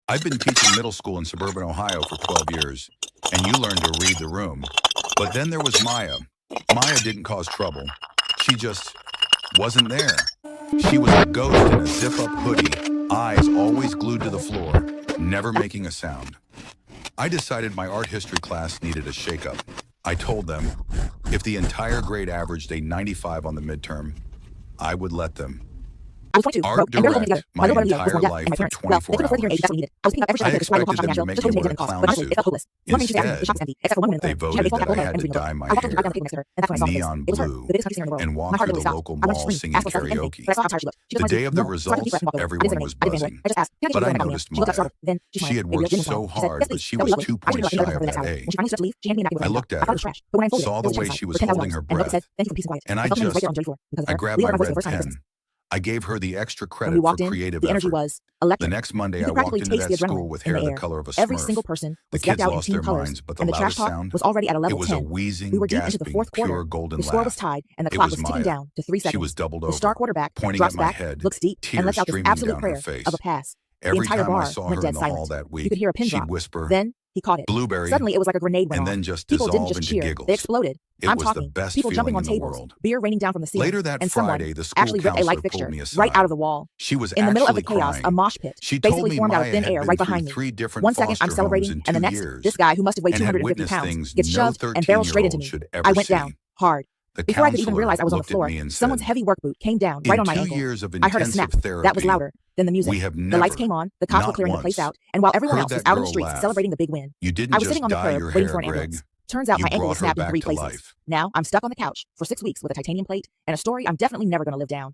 I've been teaching middle school in suburban Ohio for 12 years, and you learned to read the room. But then there was Maya. Maya didn't cause trouble. She just wasn't there. She was a ghost in a zip-up hoodie, eyes always glued to the floor, never making a sound. I decided my art history class needed a shakeup. I told them, if the entire grade averaged a 95 on the midterm, I would let them. I was 22, Art broke, and barely direct holding my together. entire My life and my for parents, well, they 24 couldn't afford the hearing aids hours. desperately needed. I was picking up every I shot I could to expected them to make just me to wear a cost. clown But honestly, it suit. felt hopeless. One evening she sat the shop was Instead, empty, except for one woman in the they corner. She had a big voted black that I hair had and to between her dye my I walked up to the hair table next to her, and that's when I saw her face. neon It was her, blue the biggest country singer in the world. and My walk heart through literally the stopped. local I wanted to mall scream, singing ask for something, anything. karaoke. But I saw how tired she looked. She The just wanted day to of the no. So I took a deep breath and walked over. results, I didn't say her everyone name. was I didn't say anything. buzzing. I just asked, can I get But you I a napkin? noticed She looked up, Maya. startled. Then she She smiled. had Maybe worked a genuine smile. so She said, hard, yes, but please. she That was would be lovely. 2 I should points be lucky. shy Never of for the next that hour. When she A. finally stood to leave, she handed me a napkin I with looked I at thought it her, was trash. But when I unfolded it, saw it the was a way check she for was $10,000. holding her And the note said, breath, thank you for the peace and quiet. and I I felt my knees break on dirty just, floor because of I her. grabbed Leave my her voice for the red first time in 6 pen. months. I gave her the extra When we credit for walked in, creative the energy effort. was The electric. next Monday, You I could walked practically into taste that the school adrenaline with in hair the the air. color of a Every single Smurf. person The was decked kids out in lost team their colors, minds, but the and the trash loudest talk sound, was already at a it level was a 10. We wheezing, were deep into the gasping, fourth quarter. pure golden The score was laugh. tied, and the It clock was was ticking Maya. down to 3 She was seconds. doubled The star over, quarterback pointing drops at my back, head, looks deep, and tears lets out this streaming absolute down her prayer of a face. pass. The Every entire time I bar saw went her in dead the silent. hall that You week, could hear a pin she'd drop. whisper, Then he caught it. "Blueberry," Suddenly, it was like a grenade went and off. then just People didn't dissolve just into cheer, they giggles. exploded. It I'm was the talking. best People jumping feeling on in the tables, world. beer raining down from the ceiling, Later that and someone Friday, the school actually ripped a light counselor pulled fixture me right out aside. of the wall. She was In the middle of the actually chaos, a crying. mosh pit She told basically me formed out of Maya thin had air been right through behind me. 3 different One second, I'm foster homes celebrating, in and the 2 next, years this guy who must have weighed and had 250 witnessed pounds things gets no shoved and barreled straight into 13-year-old me. should I ever went down, see. hard. The Before I could even counselor realize I was on the looked at floor, me and someone's said, heavy work boot came down right "In on my 2 ankle. years of I heard a snap. intensive That was therapy, louder than the music. we have The lights never, came on, the cops were not clearing the place once, out, and while everyone heard else was that out in the girl streets laugh. celebrating the big win, You I didn't was sitting just on the dye curb your waiting hair, for an Greg. ambulance. Turns out You my ankle was brought her snapped in back 3 to places. life." Now I'm stuck on the couch for 6 weeks with a titanium plate and a story I'm definitely never going to live down.